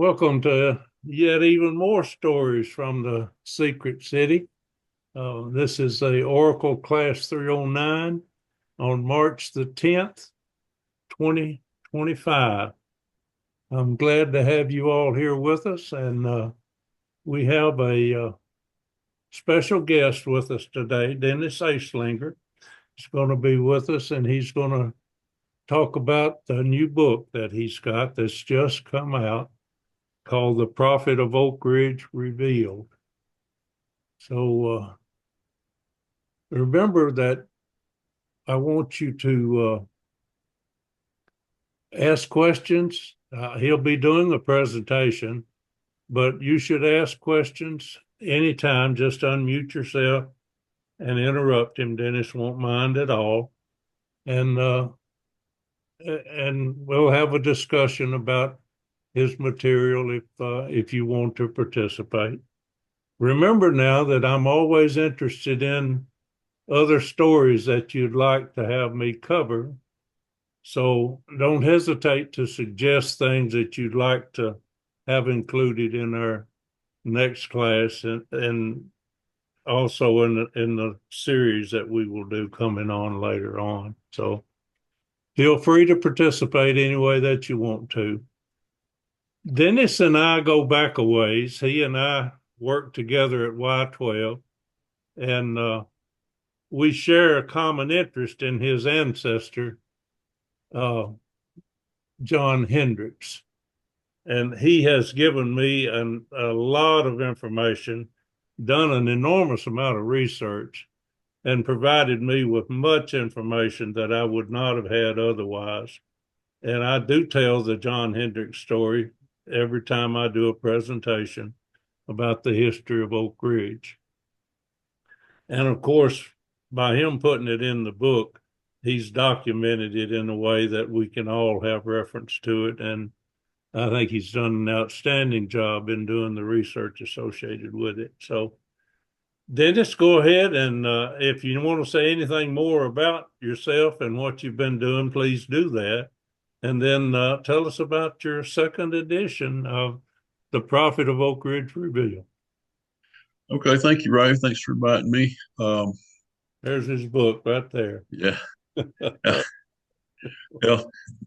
Welcome to yet even more stories from the Secret City. This is the Oracle Class 309 on March the 10th, 2025. I'm glad to have you all here with us, and we have a special guest with us today, Dennis Aslinger. He's going to be with us, and he's going to talk about the new book that he's got that's just come out called The Prophet of Oak Ridge Revealed. So remember that I want you to ask questions. He'll be doing a presentation, but you should ask questions anytime. Just unmute yourself and interrupt him. Dennis won't mind at all. And we'll have a discussion about his material if you want to participate. Remember now that I'm always interested in other stories that you'd like to have me cover. So don't hesitate to suggest things that you'd like to have included in our next class and also in the series that we will do coming on later on. So feel free to participate any way that you want to. Dennis and I go back a ways. He and I worked together at Y12, and we share a common interest in his ancestor, uh, John Hendricks. And he has given me a lot of information, done an enormous amount of research, and provided me with much information that I would not have had otherwise. And I do tell the John Hendricks story every time I do a presentation about the history of Oak Ridge. And of course, by him putting it in the book, he's documented it in a way that we can all have reference to it. And I think he's done an outstanding job in doing the research associated with it. So, Dennis, go ahead. And if you want to say anything more about yourself and what you've been doing, please do that. And then tell us about your second edition of The Prophet of Oak Ridge Revealed. Okay, thank you, Ray. Thanks for inviting me. There's his book right there. Yeah, yeah,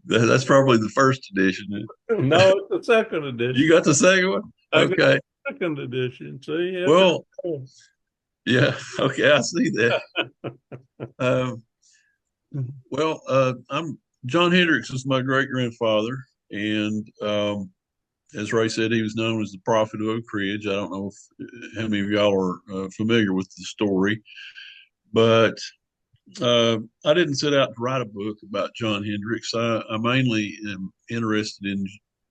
that's probably the first edition. No, it's the second edition. You got the second one? I got Okay. the second edition. See, Well, yeah. Okay, I see that. Um, I'm John Hendricks is my great grandfather, and as Ray said, he was known as the Prophet of Oak Ridge. I don't know how many of y'all are familiar with the story, but I didn't set out to write a book about John Hendricks. I mainly am interested in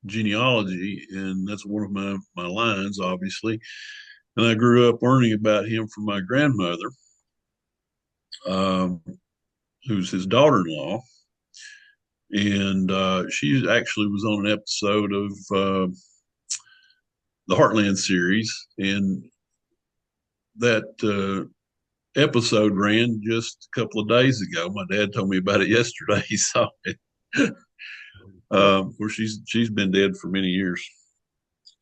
genealogy, and that's one of my lines, obviously. And I grew up learning about him from my grandmother, um, who's his daughter-in-law, and she actually was on an episode of the Heartland series, and that episode ran just a couple of days ago. My dad told me about it yesterday. He saw it. Of course, she's been dead for many years,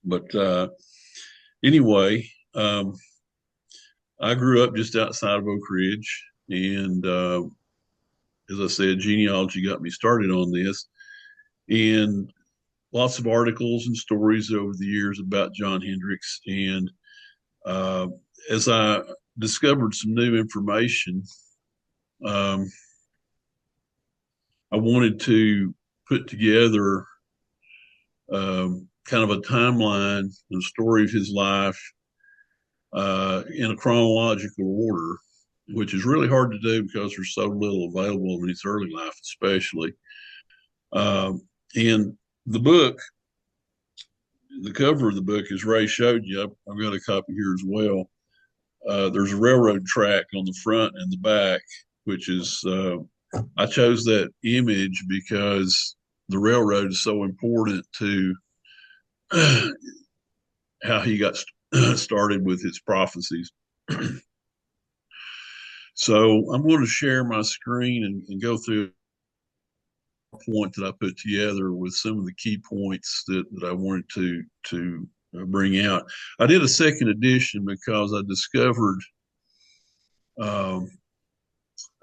but anyway, I grew up just outside of Oak Ridge, and as I said, genealogy got me started on this, and lots of articles and stories over the years about John Hendricks. And uh, as I discovered some new information, um, I wanted to put together kind of a timeline and story of his life in a chronological order, which is really hard to do because there's so little available in his early life, especially. And the book, the cover of the book, as Ray showed you, I've got a copy here as well. There's a railroad track on the front and the back, which is I chose that image because the railroad is so important to how he got started with his prophecies. So I'm going to share my screen and go through PowerPoint that I put together with some of the key points that I wanted to bring out. I did a second edition because I discovered um,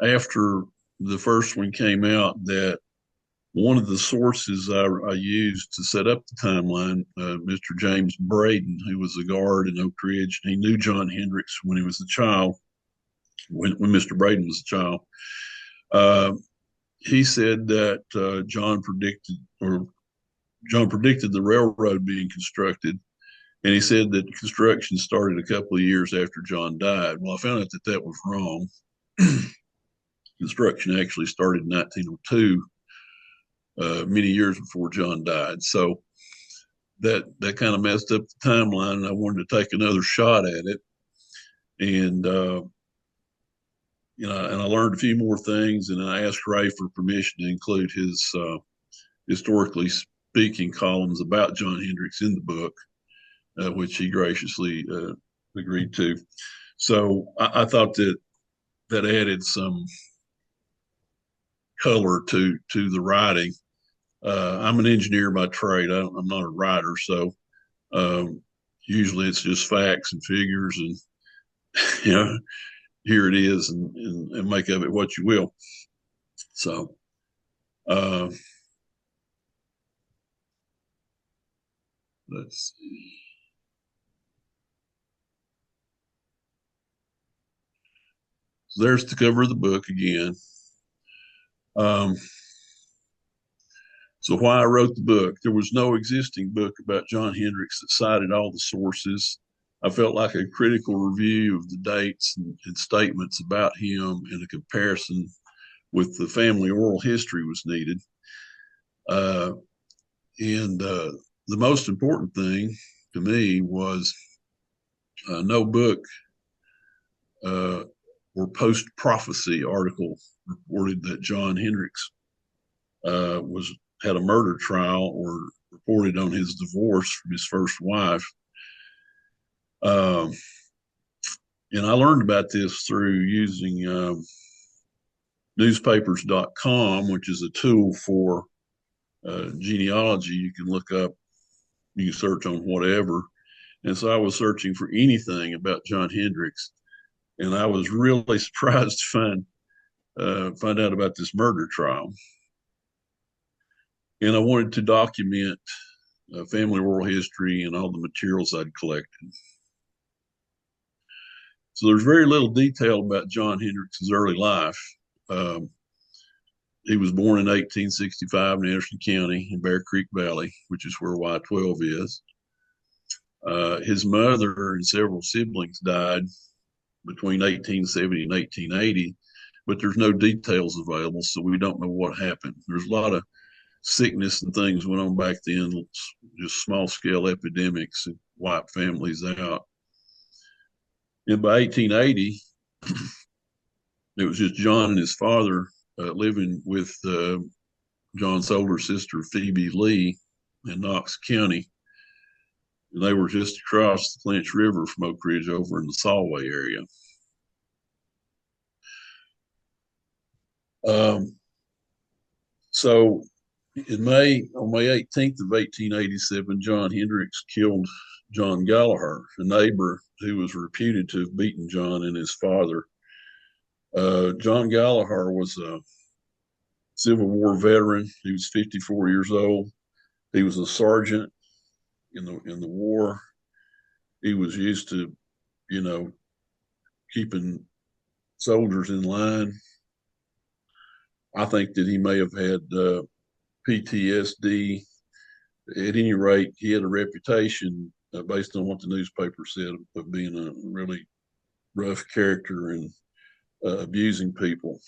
after the first one came out that one of the sources I used to set up the timeline, Mr. James Braden, who was a guard in Oak Ridge, he knew John Hendricks when he was a child, when Mr. Braden was a child. Uh, he said that John predicted the railroad being constructed, and he said that construction started a couple of years after John died. Well, I found out that that was wrong. Construction actually started in 1902, many years before John died. So that kind of messed up the timeline, and I wanted to take another shot at it. And and I learned a few more things, and I asked Ray for permission to include his historically speaking columns about John Hendricks in the book, which he graciously agreed to. So I thought that added some color to the writing. I'm an engineer by trade. I'm not a writer, so usually it's just facts and figures, and you know, here it is, and make of it what you will. So, uh, let's see. So there's the cover of the book again. Um, so why I wrote the book, there was no existing book about John Hendricks that cited all the sources. I felt like a critical review of the dates and statements about him and a comparison with the family oral history was needed. Uh, and the most important thing to me was no book or post prophecy article reported that John Hendricks was had a murder trial or reported on his divorce from his first wife. Um, and I learned about this through using newspapers.com, which is a tool for genealogy. You can look up, you can search on whatever. And so I was searching for anything about John Hendricks, and I was really surprised to find out about this murder trial. And I wanted to document family oral history and all the materials I'd collected. So there's very little detail about John Hendricks' early life. Um, he was born in 1865 in Anderson County in Bear Creek Valley, which is where Y12 is. His mother and several siblings died between 1870 and 1880, but there's no details available, so we don't know what happened. There's a lot of sickness and things went on back then, just small scale epidemics and wiped families out. And by 1880, it was just John and his father living with John's older sister, Phoebe Lee, in Knox County. And they were just across the Clinch River from Oak Ridge over in the Solway area. So on May 18th of 1887, John Hendricks killed John Gallagher, a neighbor who was reputed to have beaten John and his father. John Gallagher was a Civil War veteran. He was 54 years old. He was a sergeant in the war. He was used to, keeping soldiers in line. I think that he may have had PTSD. At any rate, he had a reputation based on what the newspaper said of being a really rough character and abusing people.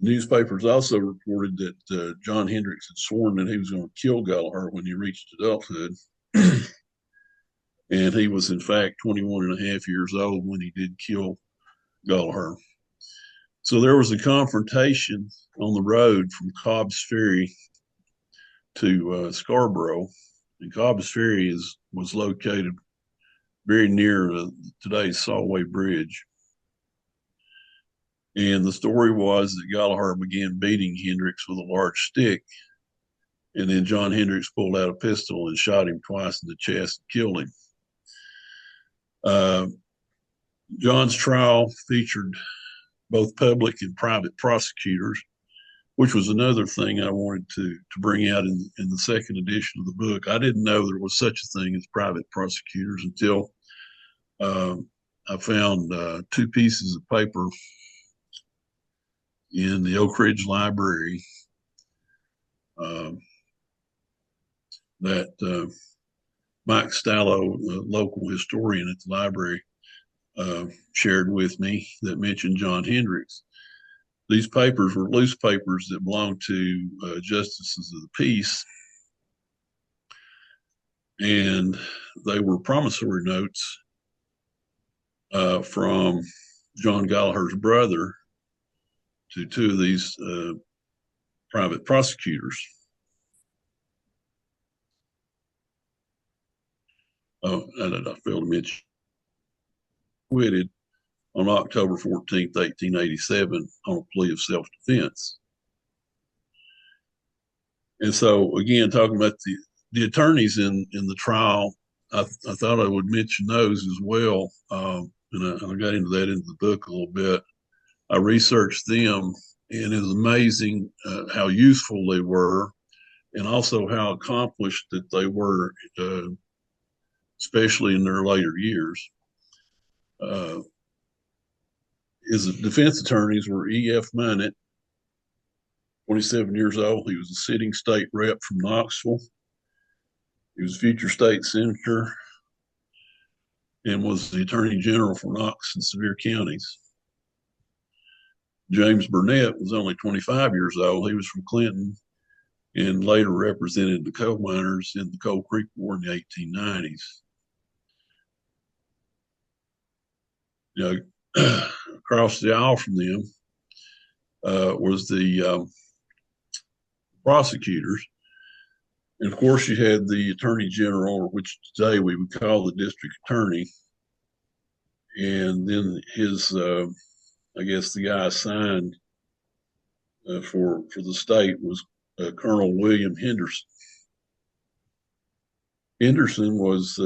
Newspapers also reported that John Hendricks had sworn that he was going to kill Gallagher when he reached adulthood. And he was, in fact, 21 and a half years old when he did kill Gallagher. So there was a confrontation on the road from Cobb's Ferry to Scarborough. And Cobb's Ferry was located very near today's Solway Bridge. And the story was that Gallagher began beating Hendricks with a large stick, and then John Hendricks pulled out a pistol and shot him twice in the chest and killed him. Uh, John's trial featured both public and private prosecutors, which was another thing I wanted to bring out in the second edition of the book. I didn't know there was such a thing as private prosecutors until I found two pieces of paper in the Oak Ridge Library that Mike Stallo, a local historian at the library, shared with me that mentioned John Hendricks. These papers were loose papers that belonged to justices of the peace, and they were promissory notes from John Gallagher's brother to two of these private prosecutors. Oh, and I failed to mention, acquitted on October 14th, 1887, on a plea of self-defense. And so, again, talking about the attorneys in the trial, I thought I would mention those as well. And I got into that into the book a little bit. I researched them, and it was amazing how useful they were, and also how accomplished that they were, especially in their later years. His defense attorneys were E.F. Minot, 27 years old. He was a sitting state rep from Knoxville. He was a future state senator and was the attorney general for Knox and Sevier counties. James Burnett was only 25 years old. He was from Clinton and later represented the coal miners in the Coal Creek War in the 1890s. You know, across the aisle from them was the prosecutors. And of course, you had the attorney general, which today we would call the district attorney. And then his, I guess the guy assigned for the state was Colonel William Henderson. Henderson was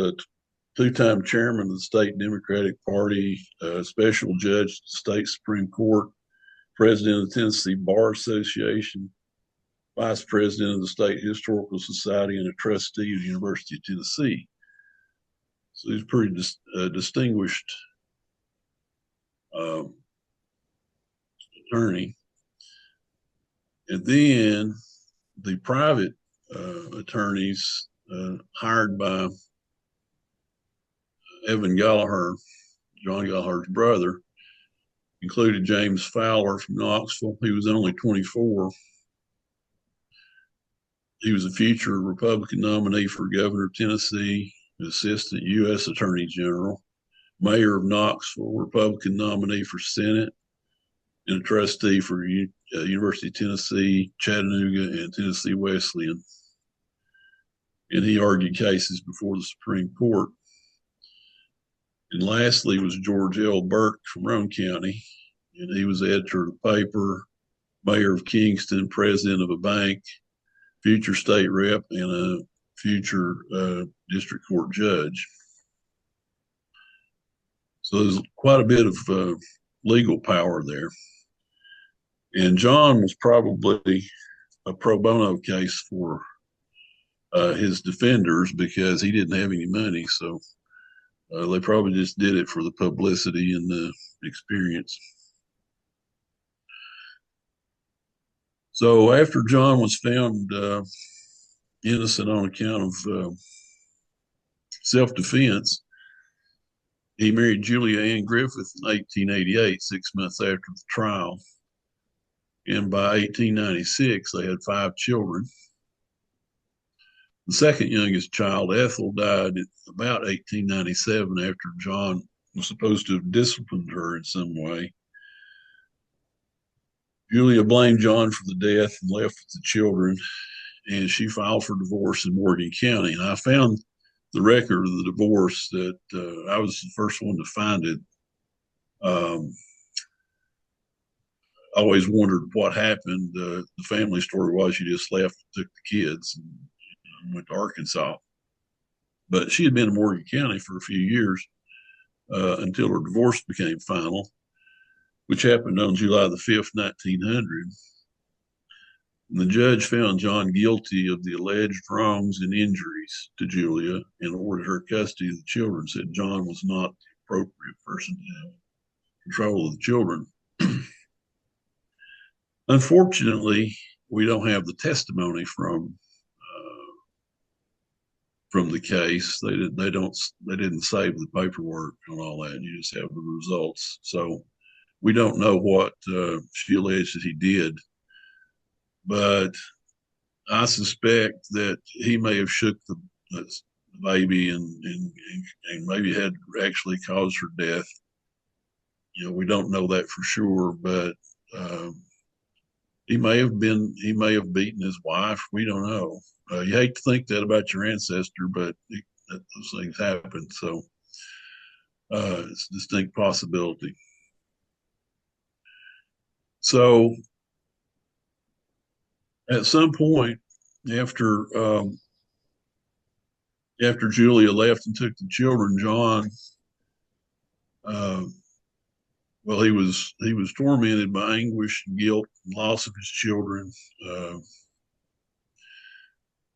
two-time chairman of the state Democratic Party, special judge to the state Supreme Court, president of the Tennessee Bar Association, vice president of the State Historical Society, and a trustee of the University of Tennessee. So he's a pretty distinguished attorney. And then the private attorneys hired by Evan Gallagher, John Gallagher's brother, included James Fowler from Knoxville. He was only 24. He was a future Republican nominee for governor of Tennessee, assistant U.S. Attorney General, mayor of Knoxville, Republican nominee for Senate, and a trustee for University of Tennessee, Chattanooga, and Tennessee Wesleyan. And he argued cases before the Supreme Court. And lastly was George L. Burke from Roane County, and he was editor of the paper, mayor of Kingston, president of a bank, future state rep, and a future district court judge. So there's quite a bit of legal power there. And John was probably a pro bono case for his defenders because he didn't have any money. So they probably just did it for the publicity and the experience. So after John was found innocent on account of self-defense, he married Julia Ann Griffith in 1888, 6 months after the trial. And by 1896, they had 5 children. The second youngest child, Ethel, died at about 1897 after John was supposed to have disciplined her in some way. Julia blamed John for the death and left with the children, and she filed for divorce in Morgan County. And I found the record of the divorce that I was the first one to find it. always wondered what happened. The family story was she just left, took the kids, and went to Arkansas. But she had been in Morgan County for a few years until her divorce became final, which happened on July the 5th, 1900. And the judge found John guilty of the alleged wrongs and injuries to Julia and ordered her custody of the children, said John was not the appropriate person to have control of the children. Unfortunately, we don't have the testimony from the case. They didn't save the paperwork and all that. You just have the results. So we don't know what she alleged that he did, but I suspect that he may have shook the baby and maybe had actually caused her death. We don't know that for sure, but he may have beaten his wife. We don't know. You hate to think that about your ancestor, but those things happen. So it's a distinct possibility. So at some point after after Julia left and took the children, John, uh, well, he was tormented by anguish and guilt and loss of his children,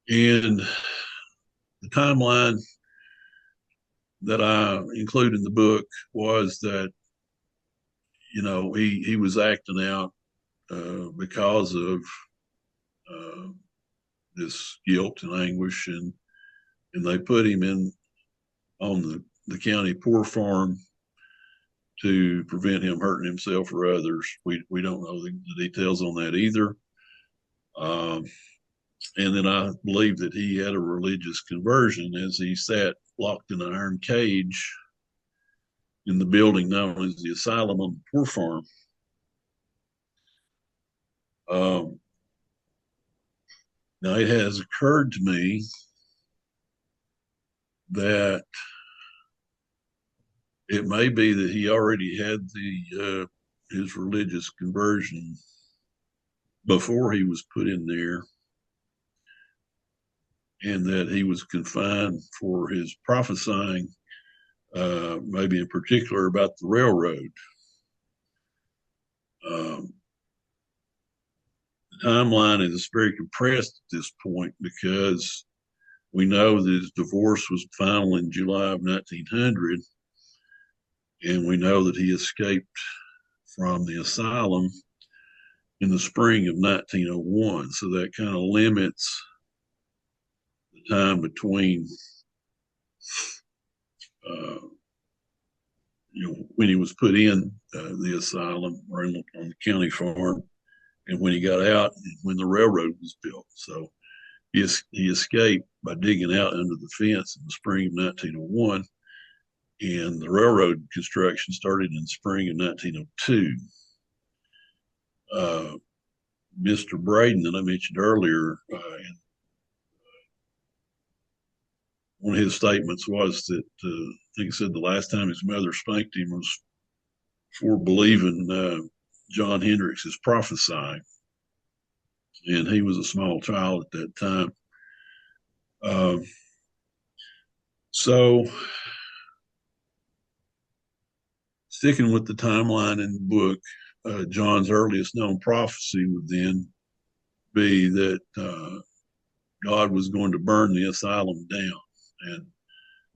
and the timeline that I include in the book was that he was acting out because of uh, this guilt and anguish, and they put him in on the county poor farm to prevent him hurting himself or others. We don't know the details on that either. Um, and then I believe that he had a religious conversion as he sat locked in an iron cage in the building known as the asylum on the poor farm. Um, Now it has occurred to me that it may be that he already had the his religious conversion before he was put in there, and that he was confined for his prophesying, maybe in particular about the railroad. Um, the timeline is very compressed at this point because we know that his divorce was final in July of 1900, and we know that he escaped from the asylum in the spring of 1901. So that kind of limits the time between, uh, when he was put in the asylum or on the county farm, and when he got out, and when the railroad was built. So he escaped by digging out under the fence in the spring of 1901, and the railroad construction started in the spring of 1902. Mr. Braden, that I mentioned earlier, one of his statements was that I think he said the last time his mother spanked him was for believing John Hendricks is prophesying, and he was a small child at that time. Um, so, sticking with the timeline in the book, John's earliest known prophecy would then be that God was going to burn the asylum down. And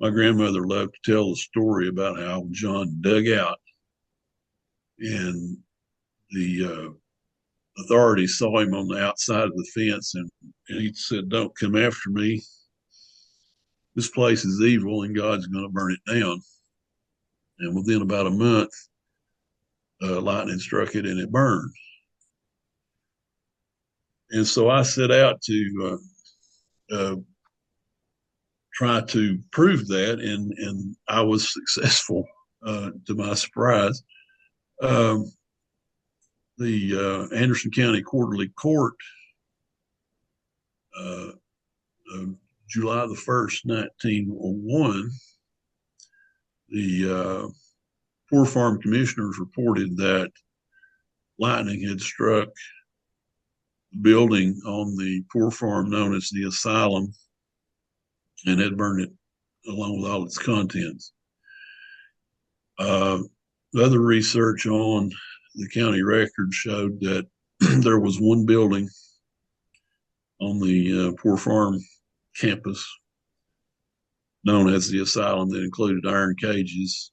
my grandmother loved to tell the story about how John dug out, and the authorities saw him on the outside of the fence, and he said, "Don't come after me. This place is evil, and God's going to burn it down." And within about a month, lightning struck it, and it burned. And so I set out to try to prove that, and I was successful to my surprise. Um, the Anderson County Quarterly Court, uh, July the 1st, 1901, the poor farm commissioners reported that lightning had struck the building on the poor farm known as the asylum and had burned it along with all its contents. Uh, Other research on the county record showed that there was one building on the Poor Farm campus known as the asylum that included iron cages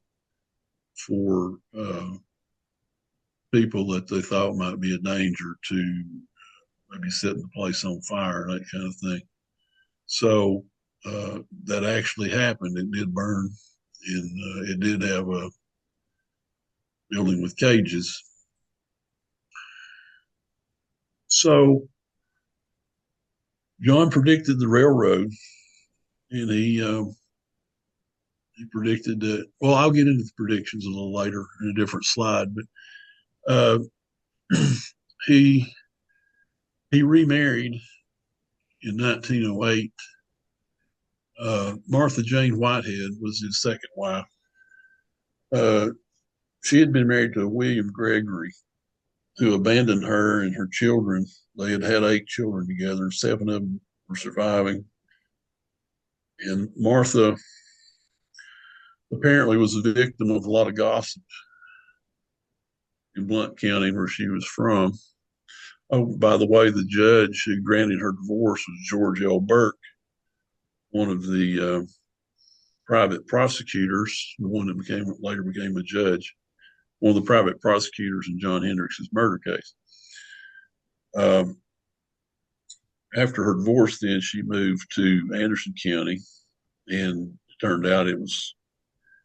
for people that they thought might be a danger to maybe setting the place on fire, that kind of thing. So that actually happened. It did burn, and it did have a building with cages. So John predicted the railroad, and he predicted that. Well, I'll get into the predictions a little later in a different slide, but uh, he he remarried in 1908. Martha Jane Whitehead was his second wife. Uh, she had been married to William Gregory, who abandoned her and her children. They had had 8 children together. 7 of them were surviving. And Martha apparently was a victim of a lot of gossip in Blount County, where she was from. Oh, by the way, the judge who granted her divorce was George L. Burke, one of the private prosecutors, the one that later became a judge, one of the private prosecutors in John Hendricks's murder case. Um, After her divorce, then she moved to Anderson County, and it turned out it was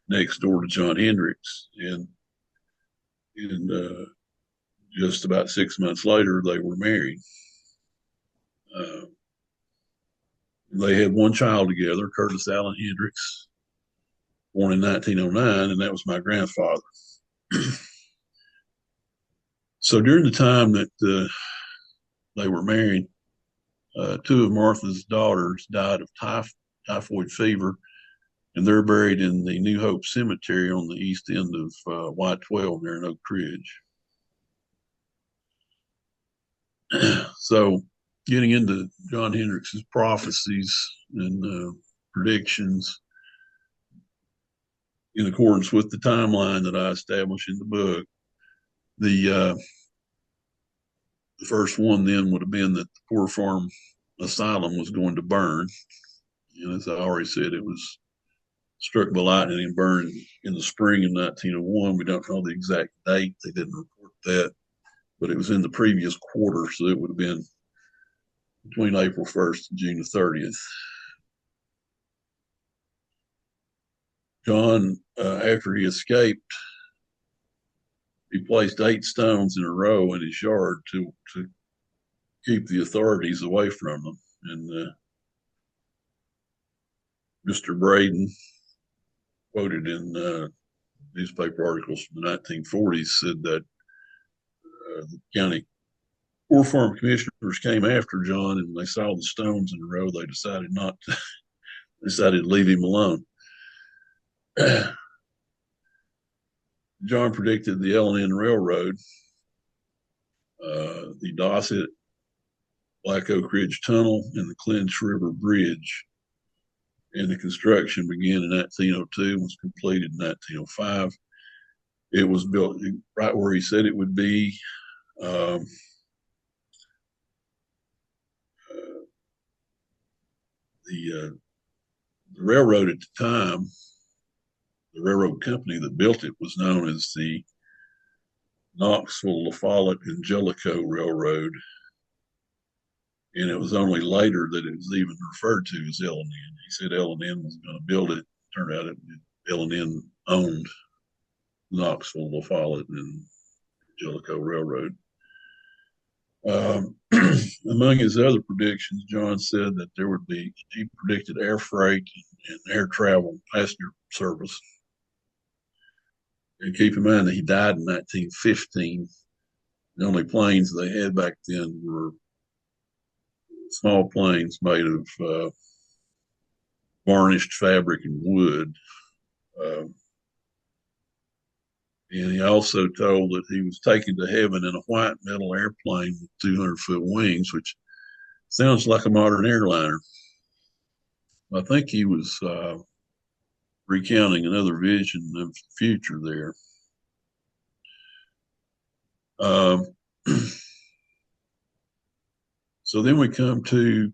next door to John Hendricks. And just about 6 months later, they were married. Uh, they had one child together, Curtis Allen Hendricks, born in 1909, and that was my grandfather. So during the time that they were married, 2 of Martha's daughters died of typhoid fever, and they're buried in the New Hope Cemetery on the east end of White 12 there in Oak Ridge. So, getting into John Hendricks's prophecies and predictions in accordance with the timeline that I established in the book, the first one then would have been that the Poor Farm Asylum was going to burn. And as I already said, it was struck by lightning and burned in the spring of 1901. We don't know the exact date. They didn't report that, but it was in the previous quarter, so it would have been between April 1st and June 30th. John, after he escaped, he placed 8 stones in a row in his yard to keep the authorities away from them. And Mr. Braden, quoted in newspaper articles from the 1940s, said that the county Poor Farm commissioners came after John, and they saw the stones in a row. They decided not to. Decided to leave him alone. John predicted the L&N Railroad, the Dosset Black Oak Ridge Tunnel, and the Clinch River Bridge. And the construction began in 1902 and was completed in 1905. It was built right where he said it would be. Um, the railroad at the time, the railroad company that built it, was known as the Knoxville, La Follette, and Jellicoe Railroad. And it was only later that it was even referred to as L&N. He said L&N was going to build it. Turned out L&N owned Knoxville, La Follette, and Jellicoe Railroad. Among his other predictions, John said that he predicted air freight and air travel, passenger service. And keep in mind that he died in 1915. The only planes they had back then were small planes made of varnished fabric and wood. And he also told that he was taken to heaven in a white metal airplane with 200-foot wings, which sounds like a modern airliner. I think he was recounting another vision of the future there. Um, so then we come to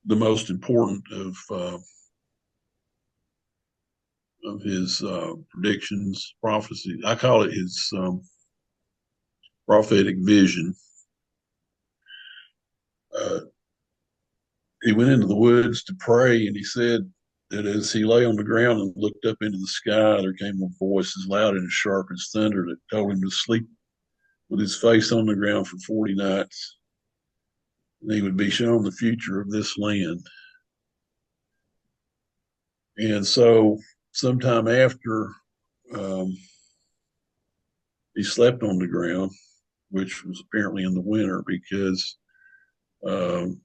the most important of his predictions, prophecy. I call it his prophetic vision. Uh, he went into the woods to pray, and he said that as he lay on the ground and looked up into the sky, there came a voice as loud and as sharp as thunder that told him to sleep with his face on the ground for 40 nights, and he would be shown the future of this land. And so, sometime after um, he slept on the ground, which was apparently in the winter because um,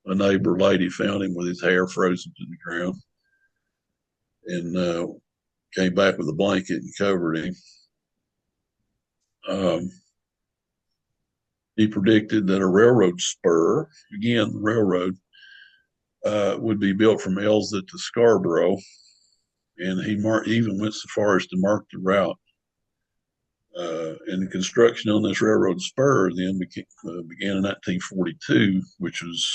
a neighbor lady found him with his hair frozen to the ground and came back with a blanket and covered him. Um, he predicted that a railroad spur, again, the railroad, would be built from Elslet to Scarborough. And he even went so far as to mark the route. And the construction on this railroad spur then began in 1942, which was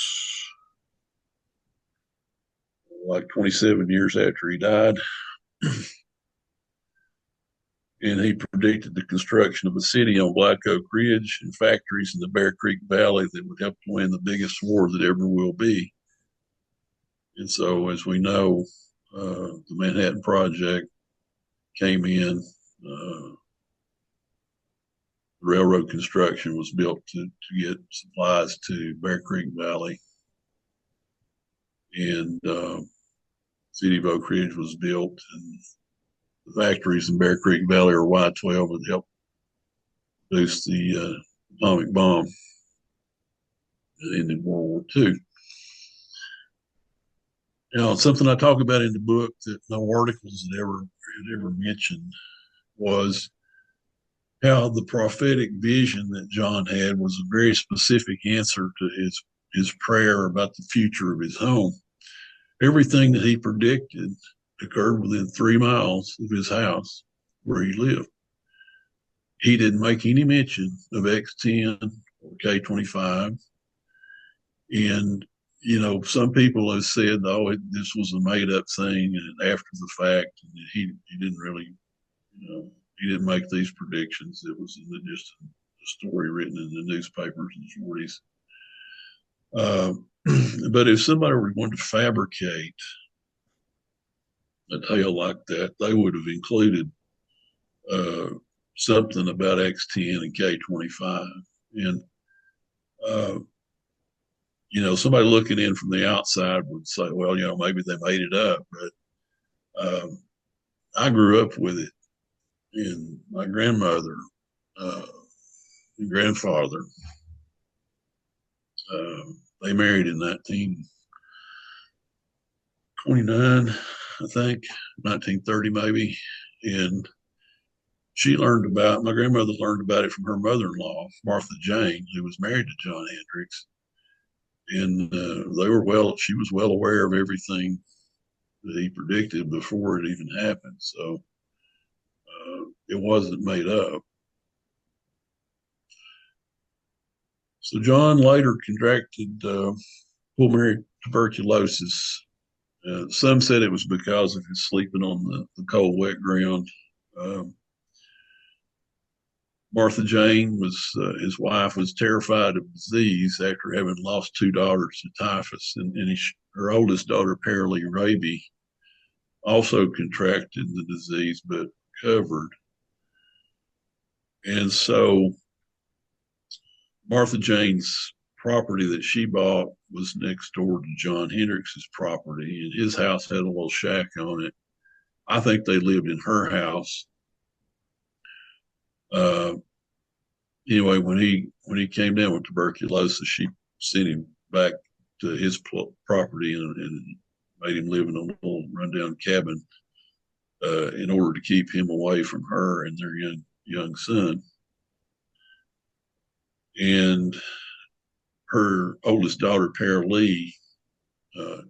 like 27 years after he died. And he predicted the construction of a city on Black Oak Ridge and factories in the Bear Creek Valley that would help to win the biggest war that ever will be. And so, as we know, the Manhattan Project came in. Railroad construction was built to get supplies to Bear Creek Valley. And City of Oak Ridge was built, and the factories in Bear Creek Valley or Y-12 would help produce the atomic bomb that ended World War II. Now, something I talk about in the book that no articles had ever mentioned was how the prophetic vision that John had was a very specific answer to his prayer about the future of his home. Everything that he predicted occurred within 3 miles of his house where he lived. He didn't make any mention of X10 or K25. And, some people have said, oh, this was a made up thing and after the fact. And he didn't really, he didn't make these predictions. It was just a story written in the newspapers in the 40s. But if somebody were going to fabricate a tale like that, they would have included uh, something about X10 and K25. And, uh, somebody looking in from the outside would say, well, maybe they made it up. But I grew up with it. And my grandmother and grandfather, they married in 1929, I think, 1930 maybe. And my grandmother learned about it from her mother-in-law, Martha Jane, who was married to John Hendricks. And she was well aware of everything that he predicted before it even happened. So it wasn't made up. So John later contracted pulmonary tuberculosis. Some said it was because of his sleeping on the cold, wet ground. Martha Jane his wife was terrified of disease after having lost 2 daughters to typhus, and her oldest daughter, Paralee Raby, also contracted the disease but recovered. And so Martha Jane's property that she bought was next door to John Hendricks's property, and his house had a little shack on it. I think they lived in her house. Anyway, when he came down with tuberculosis, she sent him back to his property and made him live in a little rundown cabin in order to keep him away from her and their young son. And her oldest daughter, Para Lee,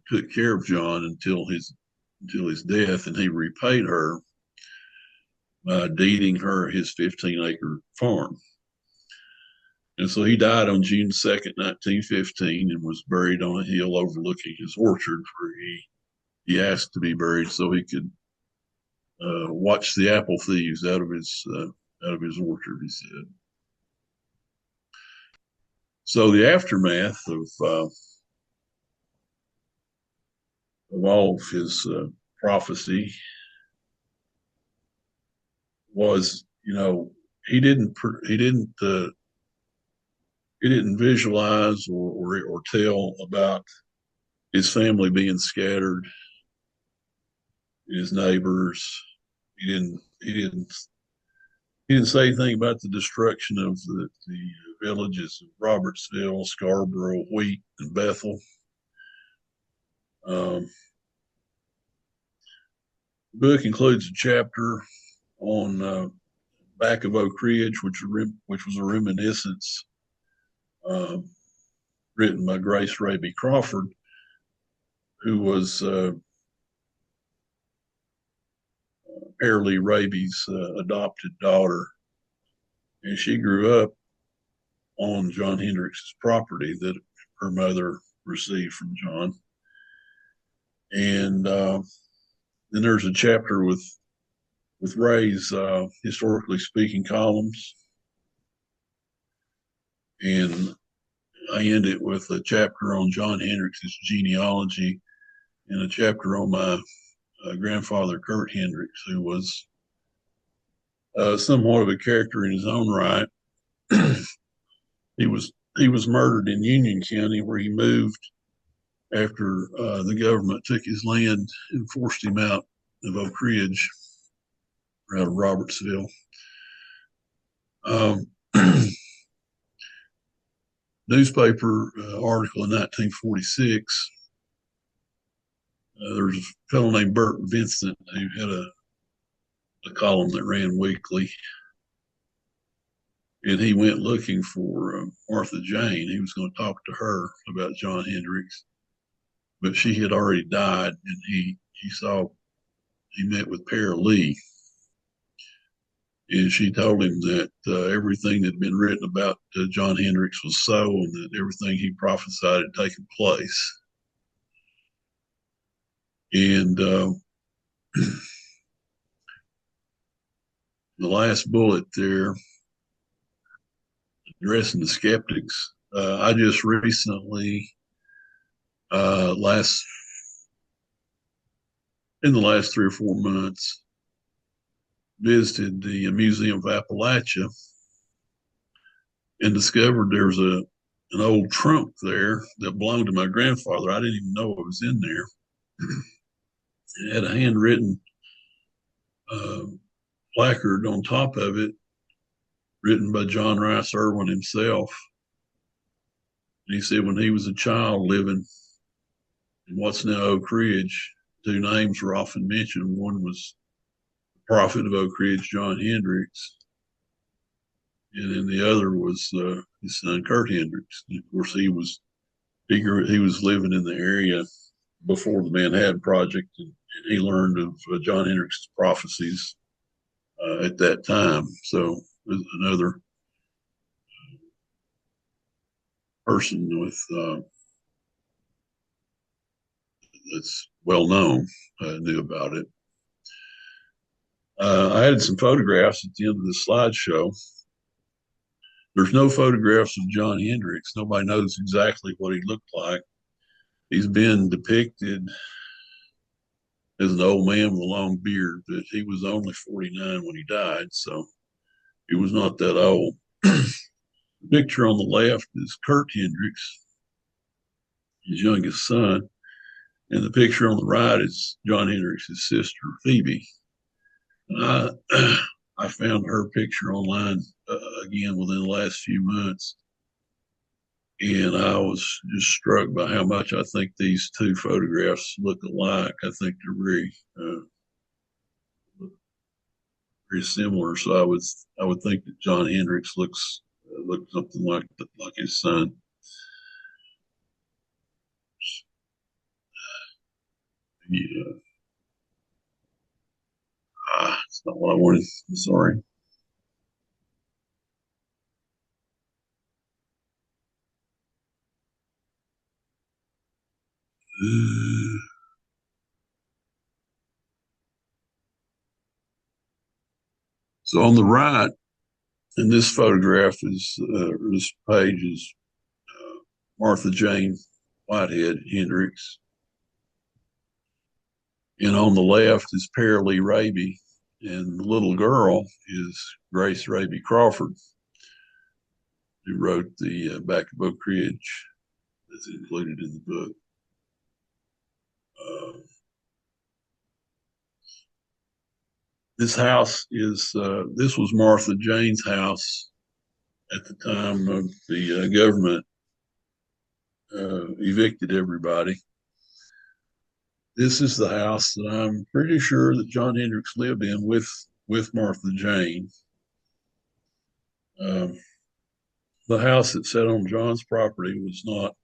took care of John until his death, and he repaid her by deeding her his 15-acre farm. And so he died on June 2nd, 1915, and was buried on a hill overlooking his orchard, where he asked to be buried so he could watch the apple thieves out of his orchard, he said. So the aftermath of all of his prophecy was, he didn't visualize or tell about his family being scattered, his neighbors. He didn't say anything about the destruction of the villages of Robertsville, Scarborough, Wheat, and Bethel. Um, the book includes a chapter on back of Oak Ridge, which was a reminiscence written by Grace Raby Crawford, who was Lee Raby's adopted daughter, and she grew up on John Hendricks's property that her mother received from John. And then there's a chapter with Ray's historically speaking columns, and I end it with a chapter on John Hendricks's genealogy and a chapter on my grandfather Kurt Hendricks, who was somewhat of a character in his own right. He was murdered in Union County, where he moved after the government took his land and forced him out of Oak Ridge, or out of Robertsville. Newspaper article in 1946. There's a fellow named Bert Vincent who had a column that ran weekly, and he went looking for Martha Jane. He was going to talk to her about John Hendricks, but she had already died, and he met with Para Lee, and she told him that everything that had been written about John Hendricks was so, and that everything he prophesied had taken place. And the last bullet there, addressing the skeptics. I just recently, in the last 3 or 4 months, visited the Museum of Appalachia and discovered there was an old trunk there that belonged to my grandfather. I didn't even know it was in there. It had a handwritten placard on top of it, written by John Rice Irwin himself. And he said when he was a child living in what's now Oak Ridge, 2 names were often mentioned. One was the prophet of Oak Ridge, John Hendricks, and then the other was his son Kurt Hendricks. And of course, he was living in the area before the Manhattan Project, and he learned of John Hendricks' prophecies at that time. So another person with that's well known knew about it. I added some photographs at the end of the slideshow. There's no photographs of John Hendricks. Nobody knows exactly what he looked like. He's been depicted as an old man with a long beard, but he was only 49 when he died, so he was not that old. The picture on the left is Kurt Hendricks, his youngest son, and the picture on the right is John Hendricks' sister, Phoebe. And I found her picture online again within the last few months, and I was just struck by how much I think these 2 photographs look alike. I think they're very very similar. So I would think that John Hendricks looks something like his son. Yeah, it's not what I wanted. I'm sorry. So on the right, in this photograph this page is Martha Jane Whitehead Hendricks, and on the left is Paralee Raby, and the little girl is Grace Raby Crawford, who wrote the Back of Oak Ridge that's included in the book. This house this was Martha Jane's house at the time of the government evicted everybody. This is the house that I'm pretty sure that John Hendricks lived in with Martha Jane. The house that sat on John's property was not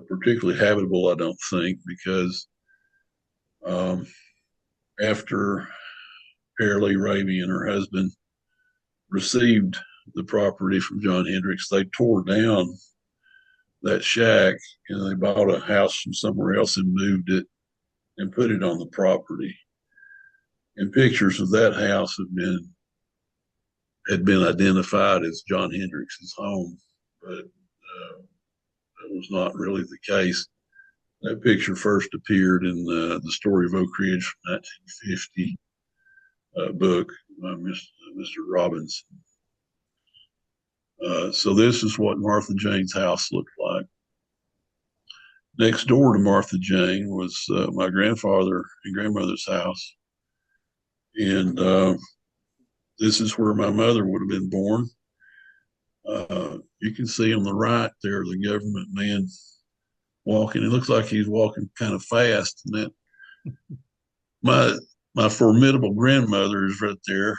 particularly habitable, I don't think, because um, after Paralee Raby and her husband received the property from John Hendricks, they tore down that shack and they bought a house from somewhere else and moved it and put it on the property. And pictures of that house had been identified as John Hendricks's home, but that was not really the case. That picture first appeared in the Story of Oak Ridge from 1950 book by Mr. Robbins. So this is what Martha Jane's house looked like. Next door to Martha Jane was my grandfather and grandmother's house. And this is where my mother would have been born. You can see on the right there the government man walking. It looks like he's walking kind of fast. And that my formidable grandmother is right there,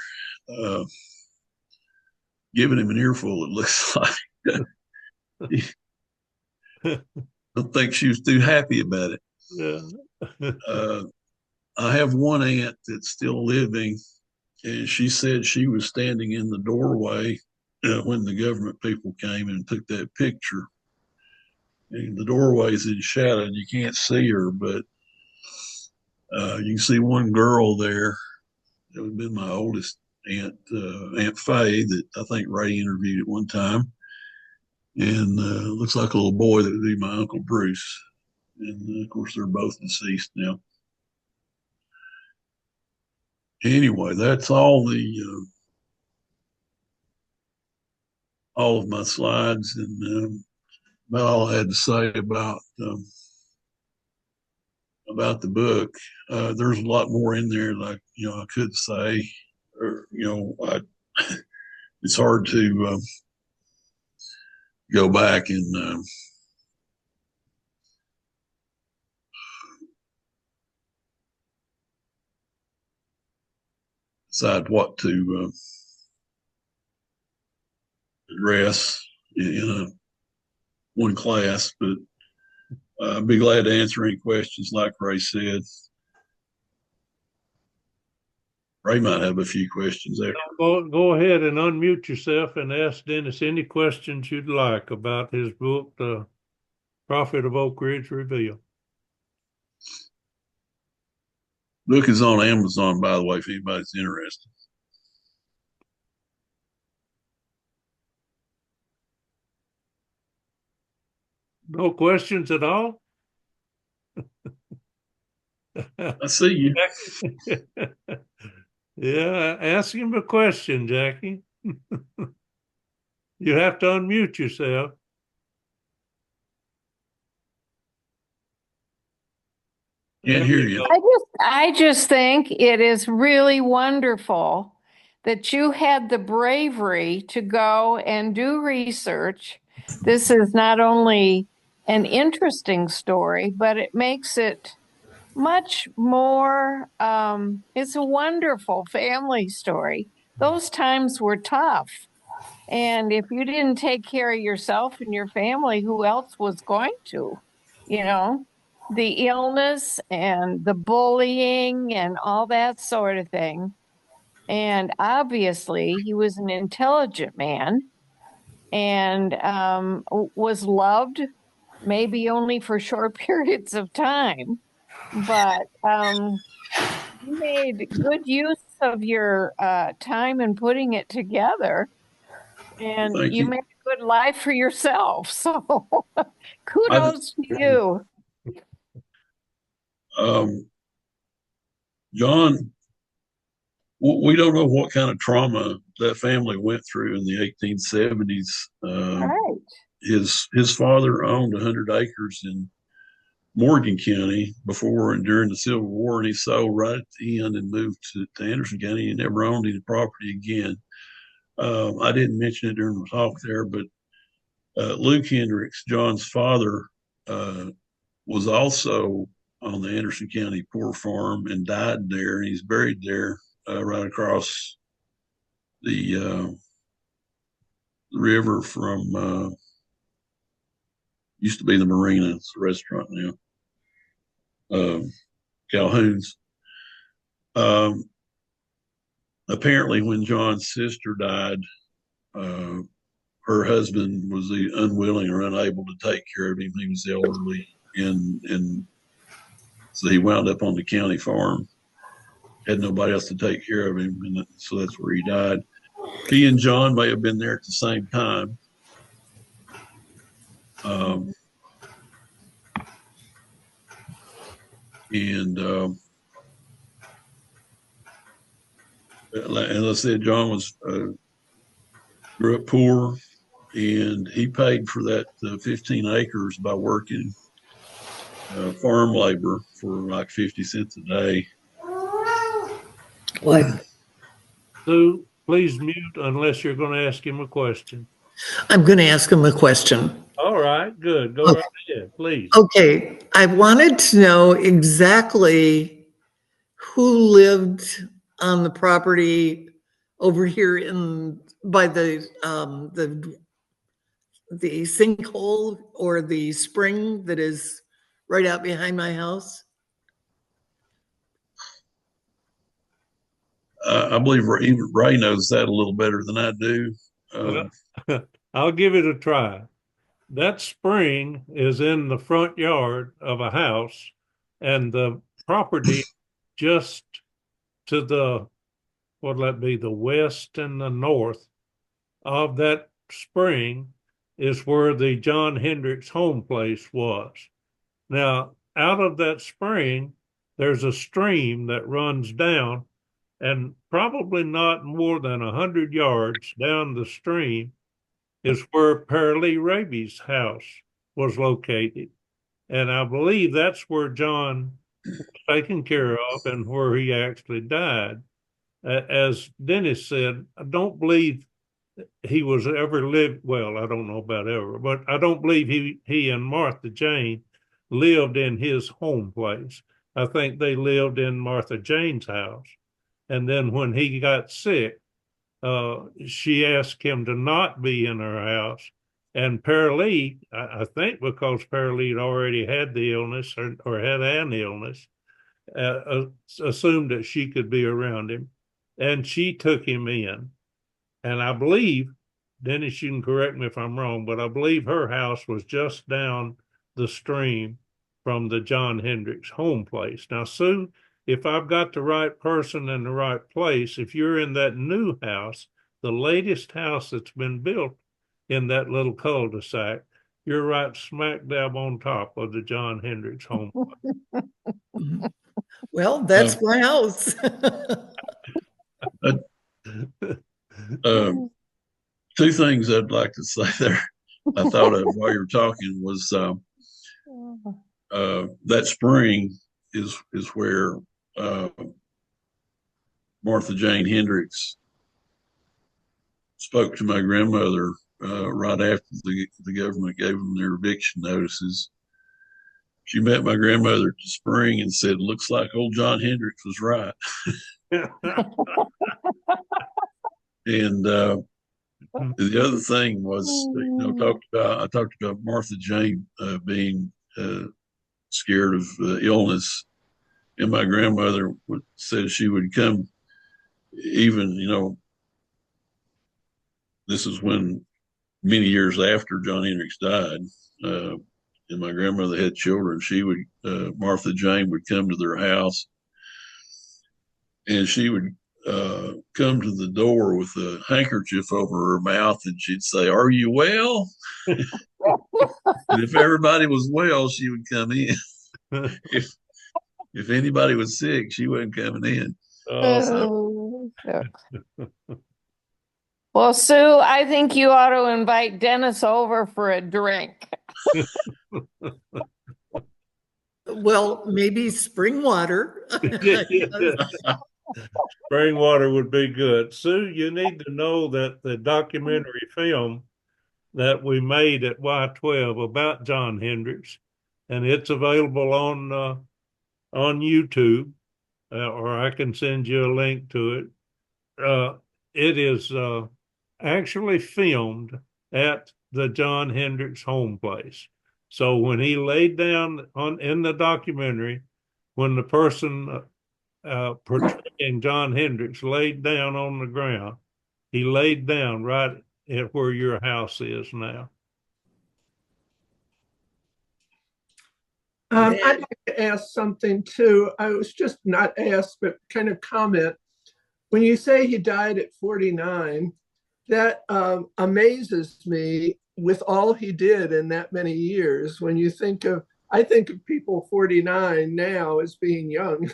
giving him an earful. It looks like. I don't think she was too happy about it. Yeah. I have one aunt that's still living, and she said she was standing in the doorway when the government people came and took that picture. And the doorway's in shadow, and you can't see her, but you can see one girl there. It would have been my oldest aunt, Aunt Faye, that I think Ray interviewed at one time. And looks like a little boy that would be my Uncle Bruce. And of course, they're both deceased now. Anyway, that's all all of my slides, and about all I had to say about the book. There's a lot more in there that I could say, or it's hard to go back and decide what to address in one class, but I'd be glad to answer any questions. Like Ray said, Ray might have a few questions there. Go ahead and unmute yourself and ask Dennis any questions you'd like about his book, The Prophet of Oak Ridge Revealed. Book is on Amazon, by the way, if anybody's interested. No questions at all? I see you. Yeah, ask him a question, Jackie. You have to unmute yourself. Can't hear you. I just think it is really wonderful that you had the bravery to go and do research. This is not only an interesting story, but it makes it much more. It's a wonderful family story. Those times were tough. And if you didn't take care of yourself and your family, who else was going to? You know, the illness and the bullying and all that sort of thing. And obviously, he was an intelligent man and was loved, maybe only for short periods of time. But you made good use of your time in putting it together, and Thank you you. made a good life for yourself. So I, kudos to you. um, John, we don't know what kind of trauma that family went through in the 1870s. Right. His father owned 100 acres in Morgan County before and during the Civil War, and he sold right at the end and moved to Anderson County. He never owned any property again. I didn't mention it during the talk there, but Luke Hendricks, John's father, uh, was also on the Anderson County Poor Farm and died there, and he's buried there right across the river from used to be the marina. It's a restaurant now, Calhoun's. Um, Apparently, when John's sister died, uh, her husband was unwilling or unable to take care of him. He was elderly, and so he wound up on the county farm. Had nobody else to take care of him, and so that's where he died. He and John may have been there at the same time. Um, and as I said, John was grew up poor, and he paid for that 15 acres by working farm labor for like 50 cents a day. What? Sue, please mute unless you're going to ask him a question. I'm going to ask him a question. All right, good. Go Okay. right ahead, please. Okay, I wanted to know exactly who lived on the property over here in by the sinkhole or the spring that is right out behind my house. I believe even Ray knows that a little better than I do. I'll give it a try. That spring is in the front yard of a house, and the property just to the, what'll that be, the west and the north of that spring is where the John Hendricks home place was. Now, out of that spring, there's a stream that runs down, and probably not more than 100 yards down the stream is where Pearlie Raby's house was located. And I believe that's where John was taken care of and where he actually died. As Dennis said, I don't believe he was ever lived, well, I don't know about ever, but I don't believe he and Martha Jane lived in his home place. I think they lived in Martha Jane's house. And then when he got sick, she asked him to not be in her house. And Pearlie, I think because Pearlie had already had the illness or had an illness, assumed that she could be around him. And she took him in. And I believe, Dennis, you can correct me if I'm wrong, but I believe her house was just down the stream from the John Hendricks home place. Now, Sue, if I've got the right person in the right place, if you're in that new house, the latest house that's been built in that little cul-de-sac, you're right smack dab on top of the John Hendricks home. Well, that's my house. Two things I'd like to say there. I thought of while you were talking was that spring is where Martha Jane Hendricks spoke to my grandmother right after the government gave them their eviction notices. she met my grandmother at the spring and said, "Looks like old John Hendricks was right." And the other thing was, I talked about Martha Jane being scared of illness, and my grandmother said she would come, even this is when many years after John Hendricks died, uh, and my grandmother had children. She would Martha Jane would come to their house, and she would come to the door with a handkerchief over her mouth, and she'd say, "Are you well?" And if everybody was well, she would come in. if if anybody was sick, she wasn't coming in. So Well, Sue, I think you ought to invite Dennis over for a drink. Well, maybe spring water. Spring water would be good. Sue, you need to know that the documentary film that we made at Y12 about John Hendricks, and it's available on YouTube, or I can send you a link to it. It is actually filmed at the John Hendricks home place. So when he laid down in the documentary, when the person portraying John Hendricks laid down on the ground, he laid down right at where your house is now. I'd like to ask something too. I was just not asked, but kind of comment. When you say he died at 49, that amazes me with all he did in that many years. When you think of, I think of people 49 now as being young.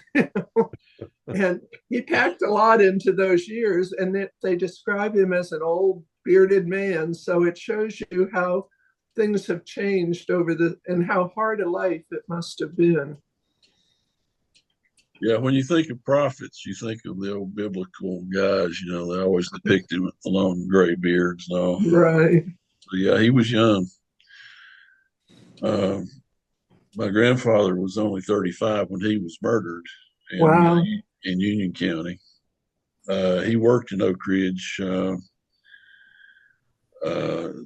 And he packed a lot into those years, and they describe him as an old bearded man. So it shows you how things have changed and how hard a life it must have been. yeah, when you think of prophets, you think of the old biblical guys. They always depict him with the long gray beards and all. Right. So yeah, he was young. My grandfather was only 35 when he was murdered Wow. in Union County. He worked in Oak Ridge,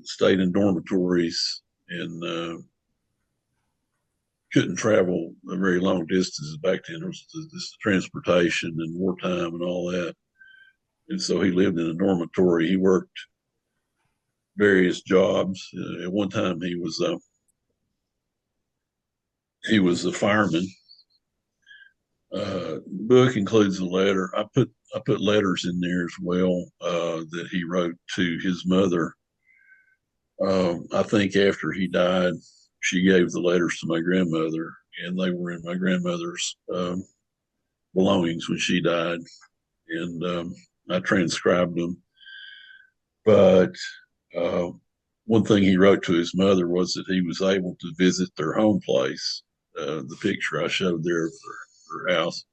stayed in dormitories, and couldn't travel a very long distances back then. There was this transportation and wartime and all that. And so he lived in a dormitory. He worked various jobs. At one time, he was a fireman. Book includes a letter. I put letters in there as well that he wrote to his mother. I think after he died, she gave the letters to my grandmother, and they were in my grandmother's belongings when she died, and I transcribed them. But one thing he wrote to his mother was that he was able to visit their home place. The picture I showed there of her house,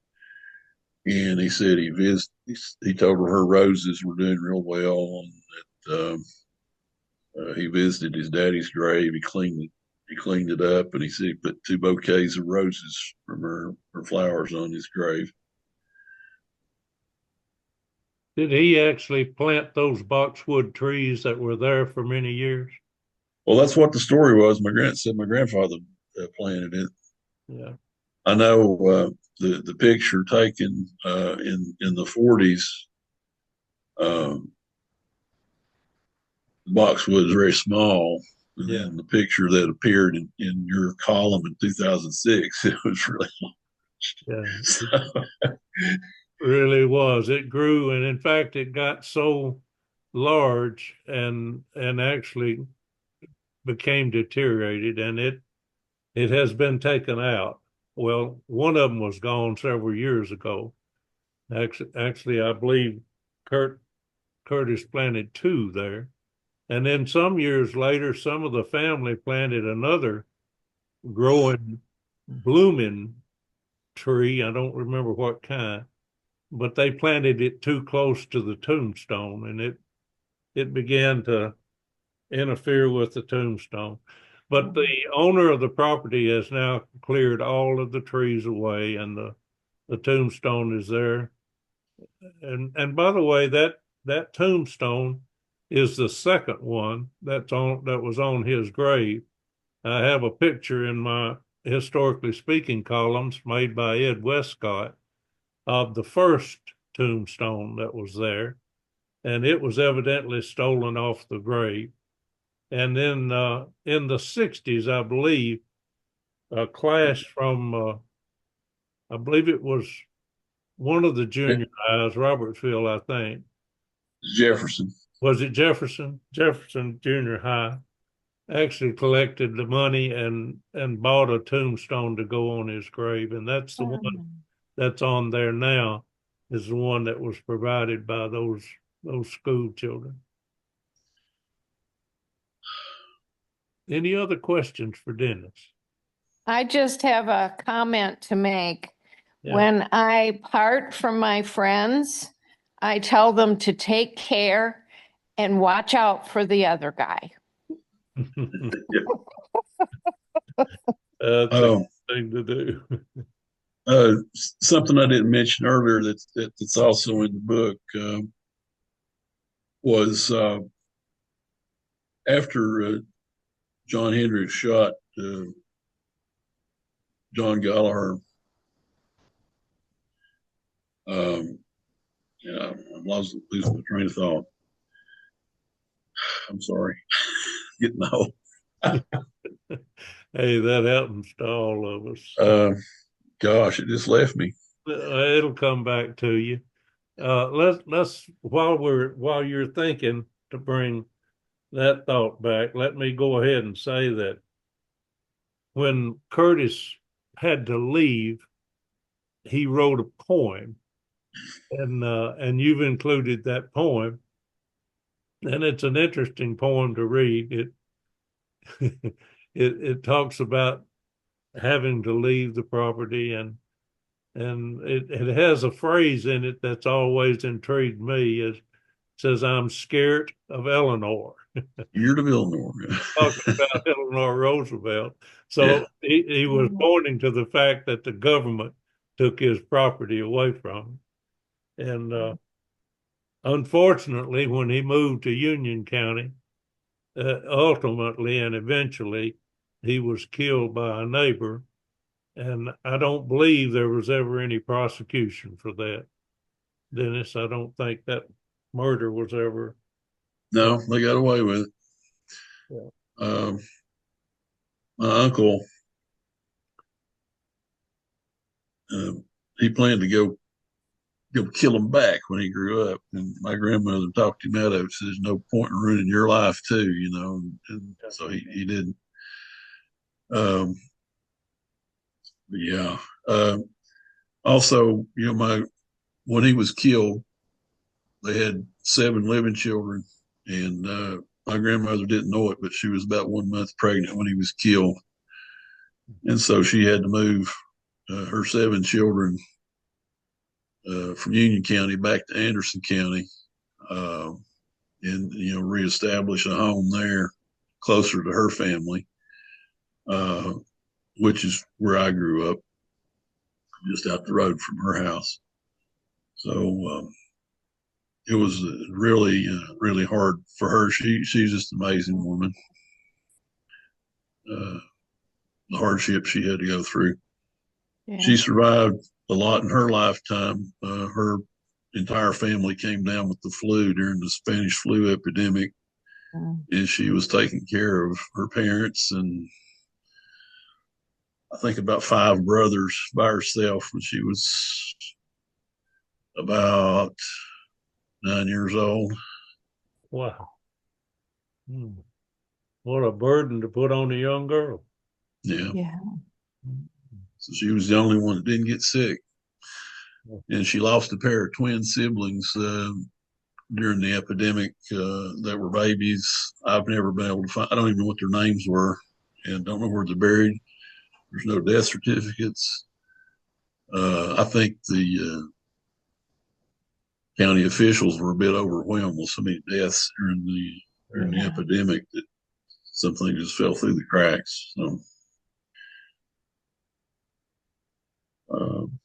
and he said he told her roses were doing real well, and that he visited his daddy's grave. He cleaned it up, and he said he put 2 bouquets of roses from her flowers on his grave. Did he actually plant those boxwood trees that were there for many years? Well, that's what the story was. My grandfather planted it. Yeah. I know the picture taken in the 40s. The boxwood is very small. And Yeah. then the picture that appeared in your column in 2006, it was really large. Yeah. So, Really was. It grew, and in fact, it got so large and actually became deteriorated, and it has been taken out. Well, one of them was gone several years ago. Actually, I believe Curtis planted 2 there, and then some years later, some of the family planted another growing, blooming tree. I don't remember what kind, but they planted it too close to the tombstone, and it began to interfere with the tombstone. But the owner of the property has now cleared all of the trees away, and the tombstone is there. And by the way, that tombstone is the second one that was on his grave. I have a picture in my historically speaking columns made by Ed Westcott of the first tombstone that was there, and it was evidently stolen off the grave. And then in the 60s, I believe, a class from, I believe it was one of the junior highs, Robertsville, I think. Jefferson. Was it Jefferson? Jefferson Junior High actually collected the money and bought a tombstone to go on his grave, and that's the one that's on there now, is the one that was provided by those school children. Any other questions for Dennis? I just have a comment to make. Yeah. When I part from my friends, I tell them to take care and watch out for the other guy. That's a good thing to do. Something I didn't mention earlier that's also in the book was after John Hendricks shot John Gallagher. Yeah, I'm losing my train of thought. I'm sorry, getting old. Hey, that happens to all of us. Gosh, it just left me. It'll come back to you. Let's while you're thinking to bring that thought back, let me go ahead and say that when Curtis had to leave, he wrote a poem, and you've included that poem, and it's an interesting poem to read. It talks about having to leave the property, and it has a phrase in it that's always intrigued me. It says, "I'm scared of Eleanor." You're the Eleanor. Talking about Eleanor Roosevelt. So he was pointing to the fact that the government took his property away from him. And unfortunately, when he moved to Union County, ultimately and eventually, he was killed by a neighbor. And I don't believe there was ever any prosecution for that. Dennis, I don't think that murder was ever. No, they got away with it. Yeah. My uncle, he planned to go kill him back when he grew up, and my grandmother talked him out of it. Said, "There's no point in ruining your life, too," and so he didn't. Yeah. Also, when he was killed, they had 7 living children, and my grandmother didn't know it, but she was about 1 month pregnant when he was killed, and so she had to move her 7 children from Union County back to Anderson County, and reestablish a home there closer to her family, which is where I grew up, just out the road from her house. So it was really, really hard for her. She's just an amazing woman. The hardship she had to go through. Yeah. She survived a lot in her lifetime. Her entire family came down with the flu during the Spanish flu epidemic, and she was taking care of her parents and I think about 5 brothers by herself when she was about 9 years old. Wow. What a burden to put on a young girl. Yeah. So she was the only one that didn't get sick. And she lost a pair of twin siblings during the epidemic that were babies. I've never been able to find, I don't even know what their names were, and don't know where they're buried. There's no death certificates. I think the county officials were a bit overwhelmed with so many deaths during the epidemic that something just fell through the cracks. So, um,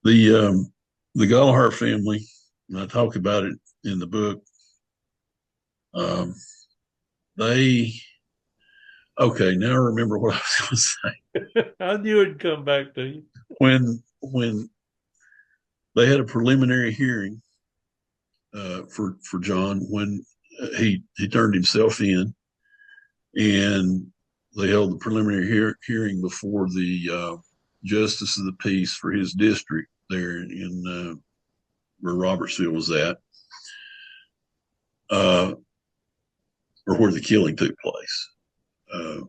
the Gallagher family, and I talk about it in the book. Um, they okay. Now I remember what I was going to say. I knew it'd come back to you. When they had a preliminary hearing for John when he turned himself in, and they held the preliminary hearing before the justice of the peace for his district there in where Robertsville was at, or where the killing took place. Uh,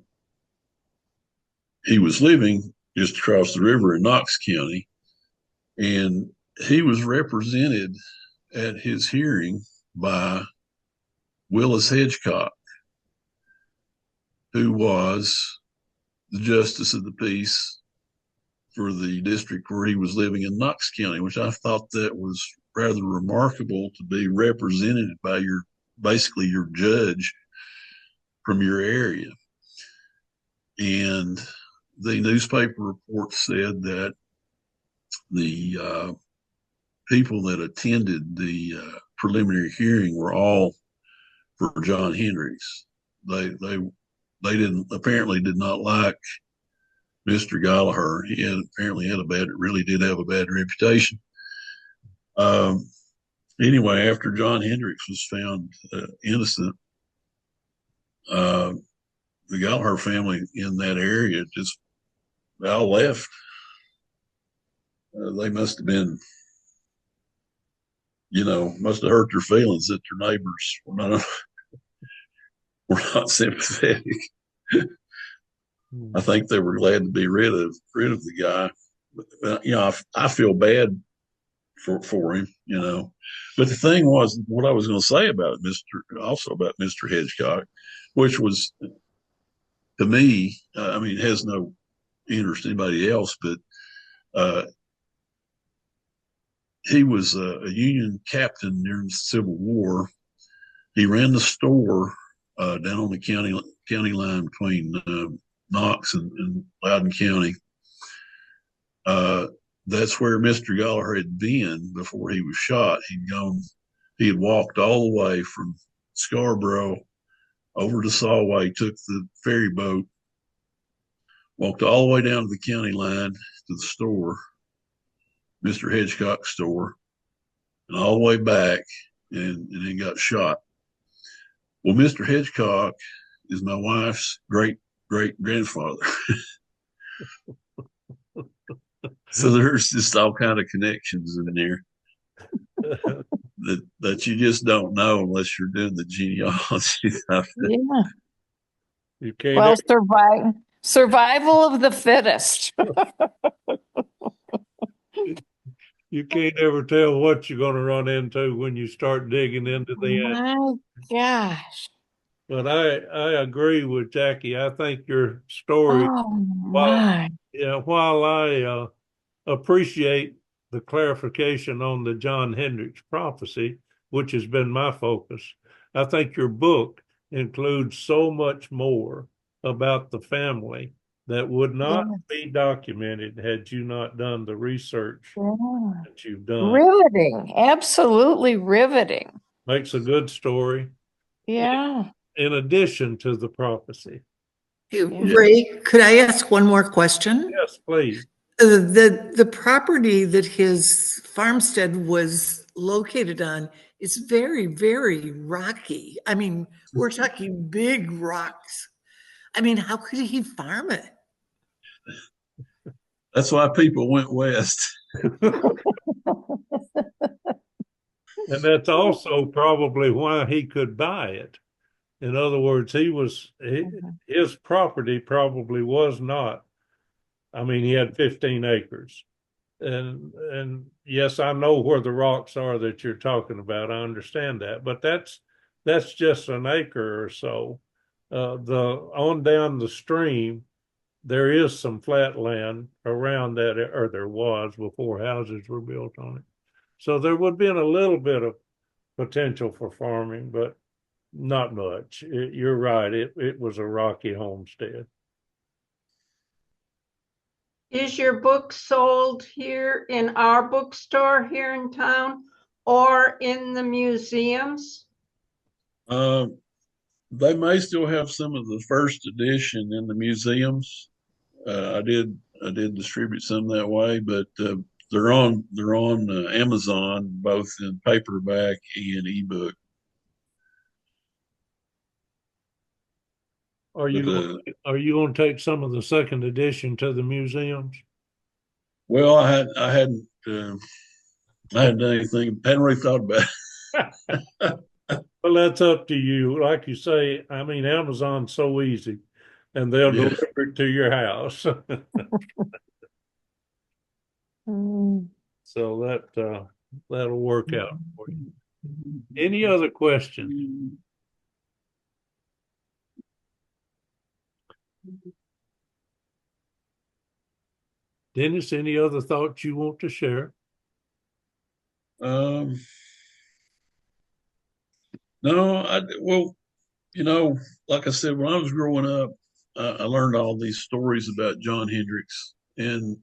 he was living just across the river in Knox County, and he was represented at his hearing by Willis Hedgecock, who was the justice of the peace for the district where he was living in Knox County, which I thought that was rather remarkable to be represented by basically your judge from your area. And the newspaper report said that the people that attended the preliminary hearing were all for John Hendricks. They apparently did not like Mr. Gallagher. He really did have a bad reputation. Anyway, after John Hendricks was found innocent, the Gallagher family in that area just all left. They must have been, must have hurt their feelings that their neighbors were not sympathetic. I think they were glad to be rid of the guy. But, I feel bad for him, But the thing was, what I was going to say about Mr. Hedgecock, which was to me, it has no interest in anybody else, but he was a Union captain during the Civil War. He ran the store down on the county line between Knox and Loudoun County. That's where Mr. Gallagher had been before he was shot. He had walked all the way from Scarborough over to Solway, took the ferry boat, walked all the way down to the county line to the store, Mr. Hedgecock's store, and all the way back, and then got shot. Well, Mr. Hedgecock is my wife's great grandfather. So there's just all kind of connections in there that you just don't know unless you're doing the genealogy. Yeah. You can't. Well, survival of the fittest. You can't ever tell what you're going to run into when you start digging into the end. My gosh. But I agree with Jackie. I think your story, Oh while my. while I appreciate the clarification on the John Hendricks prophecy, which has been my focus, I think your book includes so much more about the family that would not be documented had you not done the research that you've done. Riveting. Absolutely riveting. Makes a good story. Yeah. In addition to the prophecy. Ray, could I ask one more question? Yes, please. The property that his farmstead was located on is very, very rocky. I mean, we're talking big rocks. I mean, how could he farm it? That's why people went west. And that's also probably why he could buy it. In other words, his property probably was not. I mean, he had 15 acres. And yes, I know where the rocks are that you're talking about. I understand that, but that's just an acre or so. On down the stream, there is some flat land around that, or there was before houses were built on it. So there would have been a little bit of potential for farming, but Not much. You're right. It was a rocky homestead. Is your book sold here in our bookstore here in town or in the museums? They may still have some of the first edition in the museums. I did distribute some that way, but they're on Amazon, both in paperback and ebook. Are you going to take some of the second edition to the museums? Well, I hadn't done anything. Hadn't really thought about it. Well, that's up to you. Like you say, I mean, Amazon's so easy, and they'll Yeah. deliver it to your house. So that'll work out for you. Any other questions? Dennis, any other thoughts you want to share? No, well, like I said, when I was growing up, I learned all these stories about John Hendricks, and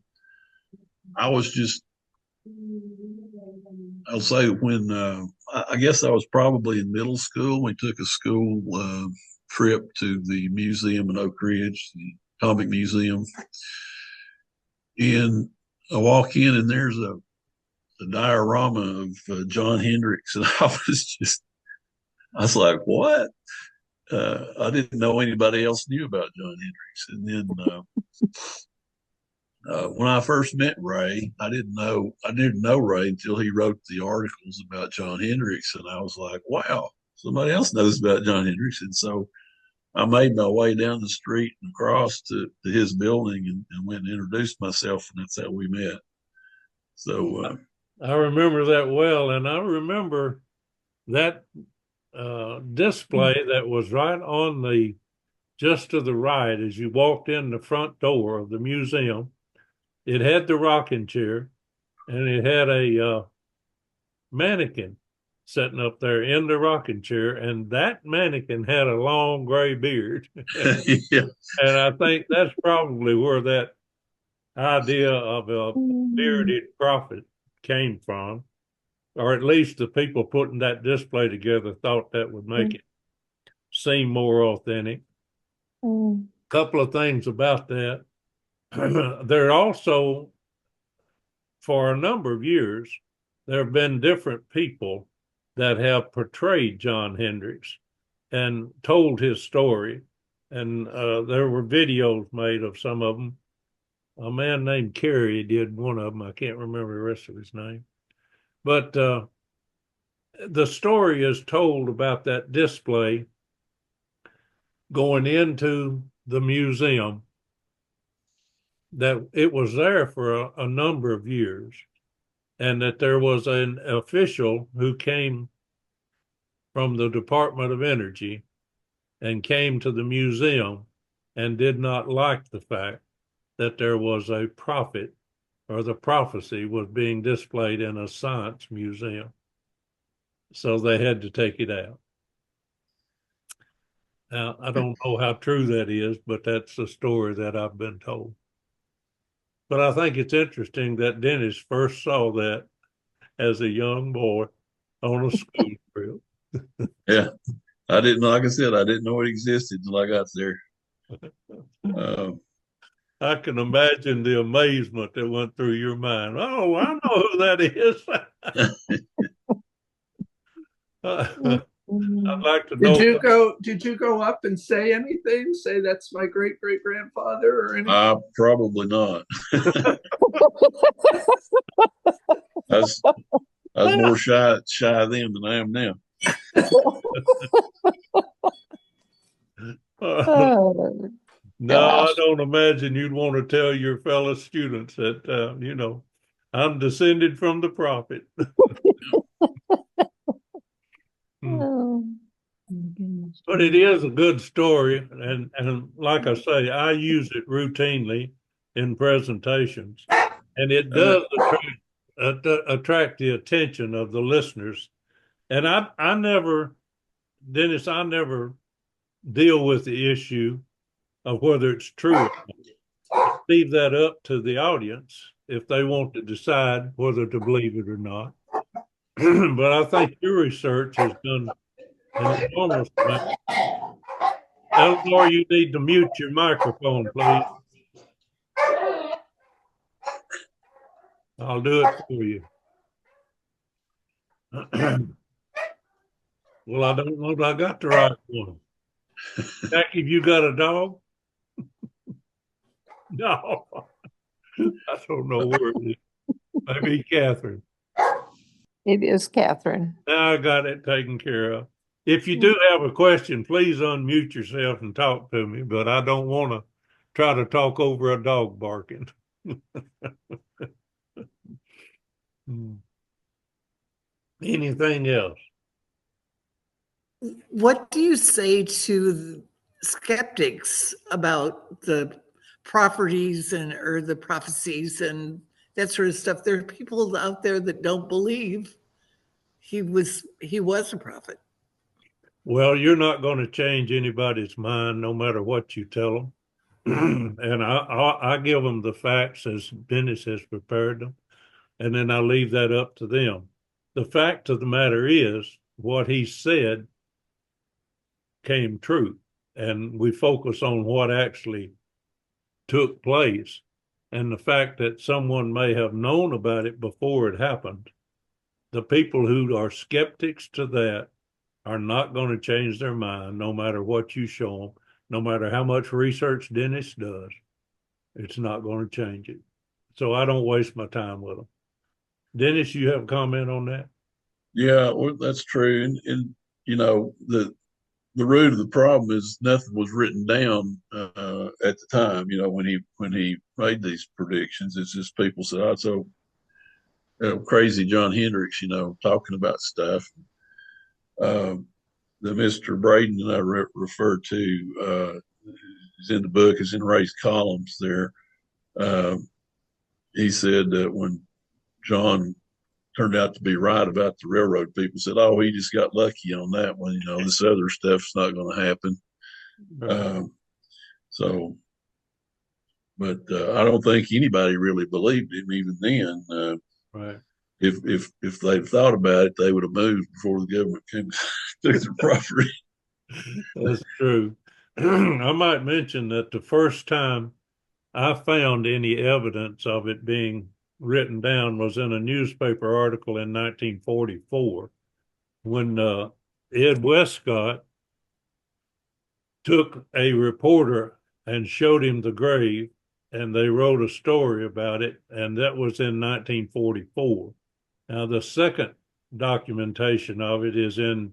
I was just, I'll say when I guess I was probably in middle school. We took a school trip to the museum in Oak Ridge, the Comic Museum, and I walk in and there's a diorama of John Hendricks, and I was like, what? I didn't know anybody else knew about John Hendricks. And then when I first met Ray, I didn't know Ray until he wrote the articles about John Hendricks, and I was like, wow, somebody else knows about John Hendricks. And so I made my way down the street and across to his building and went and introduced myself, and that's how we met. So I remember that well, and I remember that display that was right on the just to the right as you walked in the front door of the museum. It had the rocking chair, and it had a mannequin sitting up there in the rocking chair, and that mannequin had a long gray beard. yeah. And I think that's probably where that idea of a bearded prophet came from, or at least the people putting that display together thought that would make it seem more authentic. Couple of things about that. There also, for a number of years, there have been different people that have portrayed John Hendricks and told his story. And there were videos made of some of them. A man named Kerry did one of them. I can't remember the rest of his name. But the story is told about that display going into the museum, that it was there for a number of years, and that there was an official who came from the Department of Energy and came to the museum and did not like the fact that there was a prophet, or the prophecy was being displayed in a science museum. So they had to take it out. Now, I don't know how true that is, but that's the story that I've been told. But I think it's interesting that Dennis first saw that as a young boy on a school trip. Yeah. I didn't know, like I said, I didn't know it existed until I got there. I can imagine the amazement that went through your mind. Oh, I know who that is. I'd like to know. Did you go up and say anything? Say that's my great great grandfather or anything? Probably not. I was more shy then than I am now. No, I don't imagine you'd want to tell your fellow students that, I'm descended from the prophet. But it is a good story. And like I say, I use it routinely in presentations. And it does attract the attention of the listeners. And I never Dennis, I never deal with the issue of whether it's true. Leave that up to the audience if they want to decide whether to believe it or not. But I think your research has done an enormous amount. Eleanor, you need to mute your microphone, please. I'll do it for you. Well, I don't know if I got the right one. Jackie, you got a dog? No. I don't know where it is. Maybe Catherine. It is Catherine. Now I got it taken care of. If you do have a question, please unmute yourself and talk to me, but I don't want to try to talk over a dog barking. Anything else? What do you say to skeptics about the properties or the prophecies and that sort of stuff? There are people out there that don't believe he was a prophet. Well, you're not going to change anybody's mind no matter what you tell them. And I give them the facts as Dennis has prepared them, and then I leave that up to them. The fact of the matter is, what he said came true, and we focus on what actually took place. And the fact that someone may have known about it before it happened, the people who are skeptics to that are not going to change their mind no matter what you show them, no matter how much research Dennis does. It's not going to change it. So I don't waste my time with them. Dennis, you have a comment on that? Yeah, well, that's true. And you know, the root of the problem is nothing was written down at the time. You know, when he made these predictions, it's just people said, "Oh, so crazy John Hendricks," you know, talking about stuff. The Mr. Braden that I referred to is in the book, is in Ray's columns there. He said that when John turned out to be right about the railroad, people said, "Oh, he just got lucky on that one. You know, this other stuff's not going to happen." So, but I don't think anybody really believed him even then. Right. If they'd thought about it, they would have moved before the government came took their property. That's true. I might mention that the first time I found any evidence of it being written down was in a newspaper article in 1944 when Ed Westcott took a reporter and showed him the grave, and they wrote a story about it, and that was in 1944. Now, the second documentation of it is in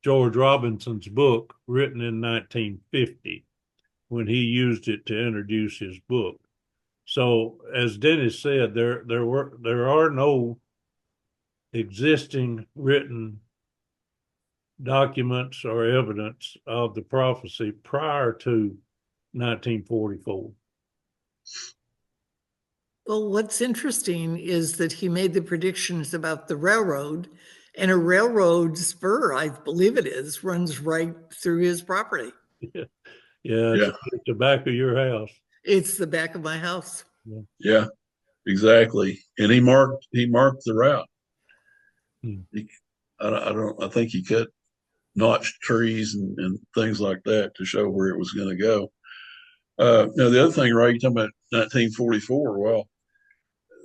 George Robinson's book, written in 1950, when he used it to introduce his book. So, as Dennis said, there are no existing written documents or evidence of the prophecy prior to 1944. Well, what's interesting is that he made the predictions about the railroad, and a railroad spur, I believe it is, runs right through his property. Yeah, it's the back of your house. It's the back of my house. Yeah, exactly. And he marked the route. I think he cut notched trees and things like that to show where it was going to go. Now the other thing, right? You're talking about 1944. Well,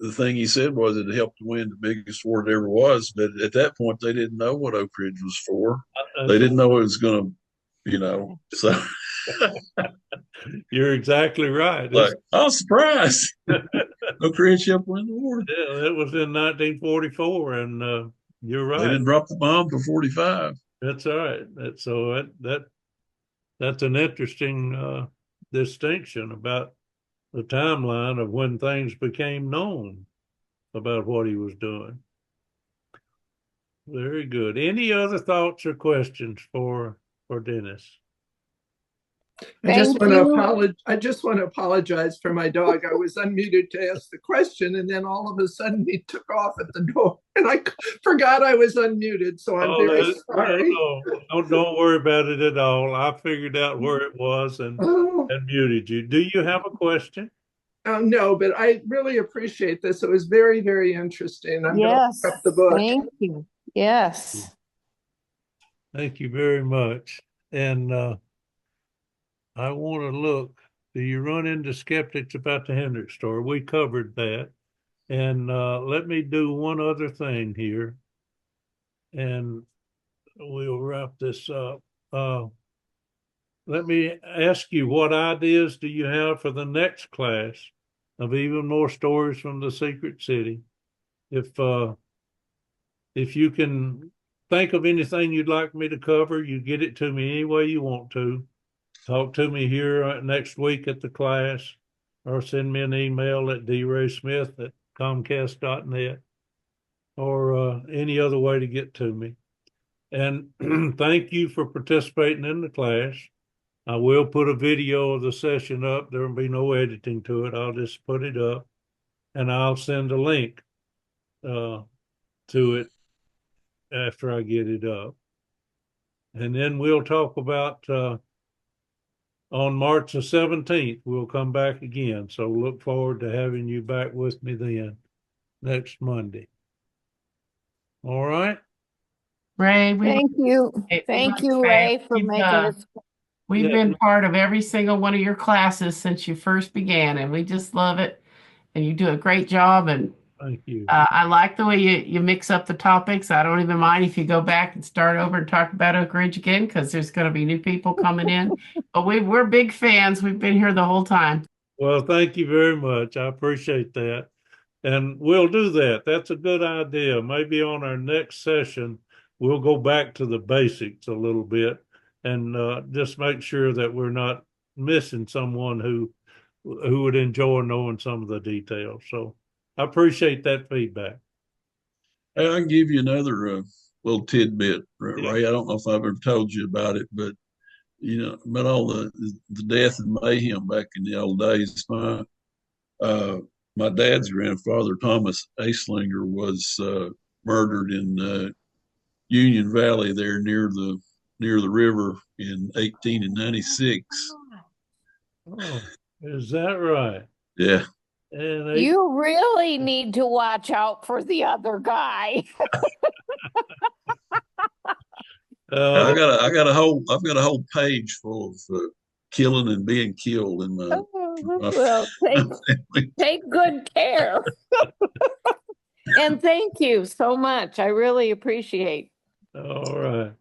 the thing he said was it helped to win the biggest war it ever was. But at that point, they didn't know what Oak Ridge was for. They didn't know it was going to, you know. So you're exactly right. Like, oh, surprise! Oak Ridge helped win the war. Yeah, it was in 1944, and you're right. They didn't drop the bomb till 45. That's all right. That's an interesting distinction about the timeline of when things became known about what he was doing. Very good. Any other thoughts or questions for Dennis? Thank you. I just want to apologize for my dog. I was unmuted to ask the question, and then all of a sudden he took off at the door, and I forgot I was unmuted. So I'm very sorry. Don't worry about it at all. I figured out where it was Oh, and muted you. Do you have a question? no, but I really appreciate this. It was very, very interesting. I'm going to Yes, look up the book. thank you. Yes. Thank you very much. And I want to look. Do you run into skeptics about the Hendricks story? We covered that. And let me do one other thing here, and we'll wrap this up. Let me ask you, what ideas do you have for the next class of even more stories from the Secret City? If you can think of anything you'd like me to cover, you get it to me any way you want to. Talk to me here next week at the class, or send me an email at draysmith@comcast.net, or any other way to get to me. And thank you for participating in the class. I will put a video of the session up. There will be no editing to it. I'll just put it up, and I'll send a link to it after I get it up. And then we'll talk about on March the 17th, we'll come back again. So look forward to having you back with me then next Monday. All right. Ray, Thank you. Thank you, Ray, for making us. We've Yeah. been part of every single one of your classes since you first began, and we just love it. And you do a great job. And Thank you. I like the way you mix up the topics. I don't even mind if you go back and start over and talk about Oak Ridge again, because there's going to be new people coming in. But we're big fans. We've been here the whole time. Well, thank you very much. I appreciate that. And we'll do that. That's a good idea. Maybe on our next session, we'll go back to the basics a little bit and just make sure that we're not missing someone who would enjoy knowing some of the details. So I appreciate that feedback. Hey, I can give you another little tidbit, Yeah. Ray. I don't know if I've ever told you about it, but about all the death and mayhem back in the old days. My dad's grandfather, Thomas Aslinger, was murdered in Union Valley there near the river in 1896. Oh, is that right? Yeah. And You really need to watch out for the other guy. I've got a whole page full of killing and being killed in my Well, take good care. And thank you so much. I really appreciate. all right.